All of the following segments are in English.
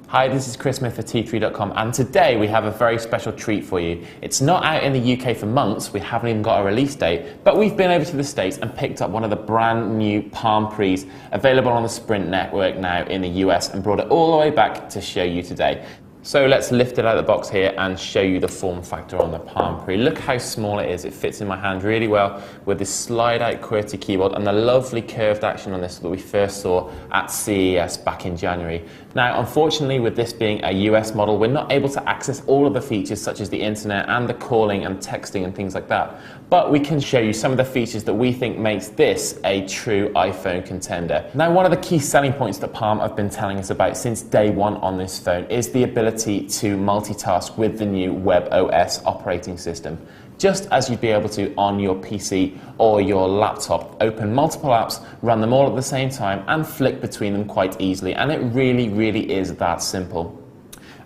Hi, this is Chris Smith for T3.com, and today we have a very special treat for you. It's not out in the UK for months, we haven't even got a release date, but we've been over to the States and picked up one of the brand new Palm Pres available on the Sprint network now in the US and brought it all the way back to show you today. So let's lift it out of the box here and show you the form factor on the Palm Pre. Look how small it is. It fits in my hand really well with this slide out QWERTY keyboard and the lovely curved action on this that we first saw at CES back in January. Now, unfortunately, with this being a US model, we're not able to access all of the features such as the internet and the calling and texting and things like that. But we can show you some of the features that we think makes this a true iPhone contender. Now, one of the key selling points that Palm have been telling us about since day one on this phone is the ability to multitask with the new WebOS operating system. Just as you'd be able to on your PC or your laptop, open multiple apps, run them all at the same time and flick between them quite easily, and it really is that simple.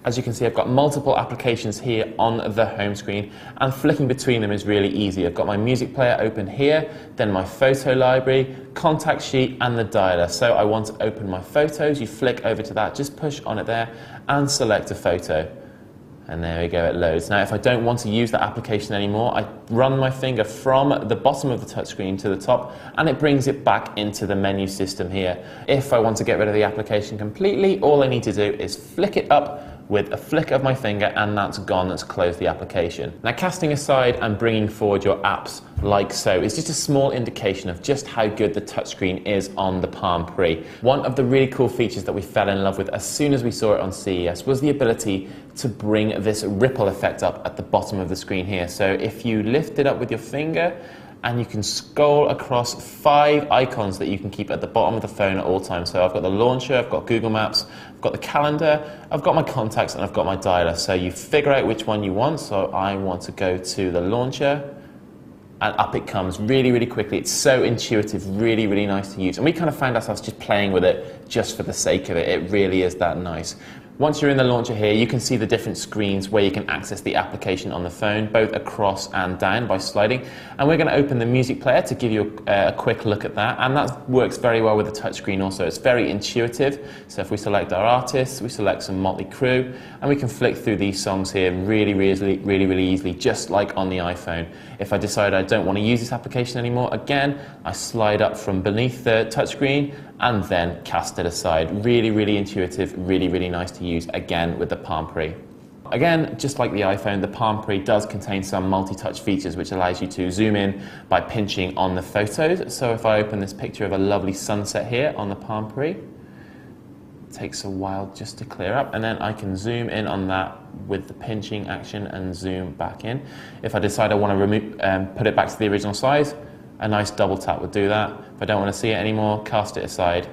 As you can see, I've got multiple applications here on the home screen, and flicking between them is really easy. I've got my music player open here, then my photo library, contact sheet, and the dialer. So I want to open my photos, you flick over to that, just push on it there, and select a photo. And there we go, it loads. Now, if I don't want to use that application anymore, I run my finger from the bottom of the touchscreen to the top, and it brings it back into the menu system here. If I want to get rid of the application completely, all I need to do is flick it up with a flick of my finger, and that's gone, that's closed the application. Now, casting aside and bringing forward your apps like so is just a small indication of just how good the touchscreen is on the Palm Pre. One of the really cool features that we fell in love with as soon as we saw it on CES was the ability to bring this ripple effect up at the bottom of the screen here. So if you lift it up with your finger, and you can scroll across 5 icons that you can keep at the bottom of the phone at all times. So I've got the launcher, I've got Google Maps, I've got the calendar, I've got my contacts, and I've got my dialer. So you figure out which one you want. So I want to go to the launcher, and up it comes really quickly. It's so intuitive, really nice to use. And we kind of found ourselves just playing with it just for the sake of it. It really is that nice. Once you're in the launcher here, you can see the different screens where you can access the application on the phone, both across and down by sliding. And we're going to open the music player to give you a quick look at that. And that works very well with the touchscreen also. It's very intuitive. So if we select our artists, we select some Motley Crue, and we can flick through these songs here really easily, just like on the iPhone. If I decide I don't want to use this application anymore, again, I slide up from beneath the touchscreen and then cast it aside. Really intuitive, really nice to use, again, with the Palm Pre. Again, just like the iPhone, the Palm Pre does contain some multi-touch features which allows you to zoom in by pinching on the photos. So if I open this picture of a lovely sunset here on the Palm Pre, it takes a while just to clear up, and then I can zoom in on that with the pinching action and zoom back in. If I decide I want to remove, put it back to the original size, a nice double tap would do that. If I don't want to see it anymore, cast it aside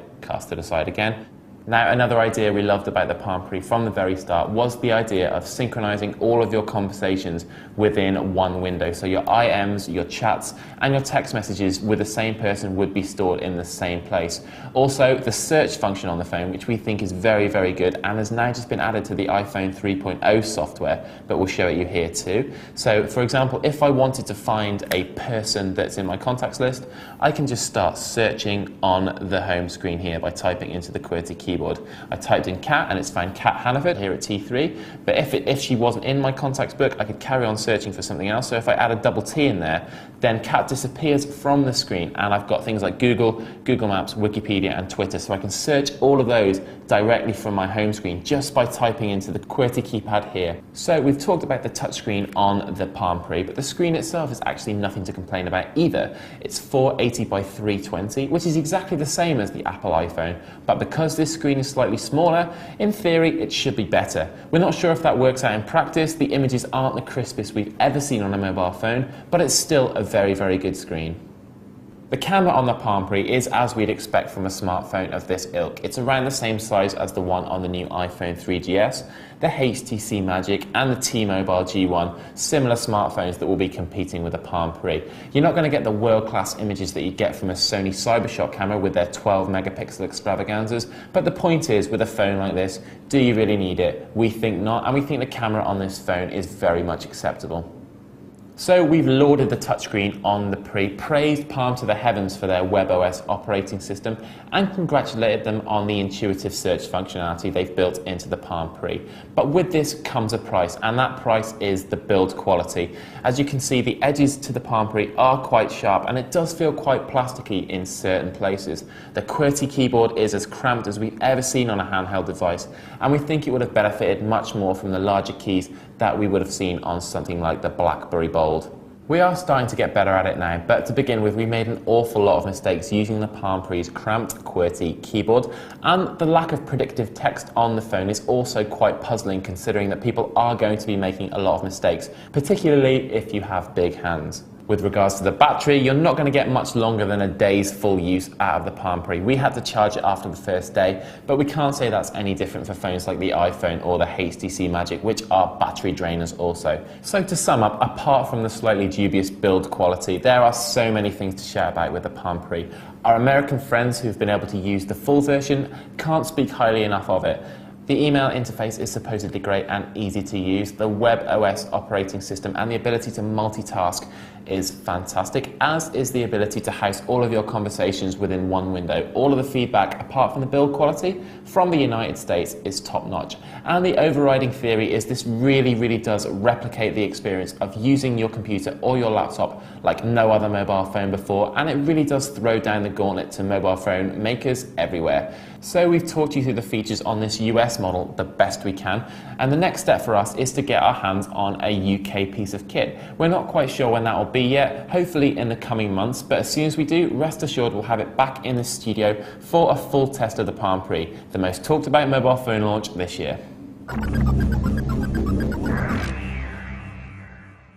again. Now, another idea we loved about the Palm Pre from the very start was the idea of synchronizing all of your conversations within one window. So your IMs, your chats, and your text messages with the same person would be stored in the same place. Also, the search function on the phone, which we think is very good and has now just been added to the iPhone 3.0 software, but we'll show it you here too. So, for example, if I wanted to find a person that's in my contacts list, I can just start searching on the home screen here by typing into the QWERTY keyboard. I typed in Kat and it's found Kat Hannaford here at T3, but if she wasn't in my contacts book, I could carry on searching for something else. So if I add a double T in there, then Kat disappears from the screen, and I've got things like Google, Google Maps, Wikipedia, and Twitter, so I can search all of those directly from my home screen just by typing into the QWERTY keypad here. So we've talked about the touchscreen on the Palm Pre, but the screen itself is actually nothing to complain about either. It's 480 by 320, which is exactly the same as the Apple iPhone, but because this screen is slightly smaller, in theory it should be better. We're not sure if that works out in practice. The images aren't the crispest we've ever seen on a mobile phone, but it's still a very good screen. The camera on the Palm Pre is as we'd expect from a smartphone of this ilk. It's around the same size as the one on the new iPhone 3GS, the HTC Magic, and the T-Mobile G1, similar smartphones that will be competing with the Palm Pre. You're not going to get the world-class images that you get from a Sony Cybershot camera with their 12-megapixel extravaganzas, but the point is, with a phone like this, do you really need it? We think not, and we think the camera on this phone is very much acceptable. So we've lauded the touchscreen on the Pre, praised Palm to the heavens for their WebOS operating system, and congratulated them on the intuitive search functionality they've built into the Palm Pre. But with this comes a price, and that price is the build quality. As you can see, the edges to the Palm Pre are quite sharp, and it does feel quite plasticky in certain places. The QWERTY keyboard is as cramped as we've ever seen on a handheld device, and we think it would have benefited much more from the larger keys that we would have seen on something like the BlackBerry Bold. We are starting to get better at it now, but to begin with, we made an awful lot of mistakes using the Palm Pre's cramped QWERTY keyboard, and the lack of predictive text on the phone is also quite puzzling, considering that people are going to be making a lot of mistakes, particularly if you have big hands. With regards to the battery, you're not going to get much longer than a day's full use out of the Palm Pre. We had to charge it after the first day, but we can't say that's any different for phones like the iPhone or the HTC Magic, which are battery drainers also. So to sum up, apart from the slightly dubious build quality, there are so many things to share about with the Palm Pre. Our American friends who've been able to use the full version can't speak highly enough of it. The email interface is supposedly great and easy to use. The WebOS operating system and the ability to multitask is fantastic, as is the ability to house all of your conversations within one window. All of the feedback, apart from the build quality, from the United States is top-notch. And the overriding theory is this really does replicate the experience of using your computer or your laptop like no other mobile phone before, and it really does throw down the gauntlet to mobile phone makers everywhere. So we've talked you through the features on this US model the best we can, and the next step for us is to get our hands on a UK piece of kit. We're not quite sure when that will be yet, hopefully in the coming months, but as soon as we do, rest assured we'll have it back in the studio for a full test of the Palm Pre, the most talked about mobile phone launch this year.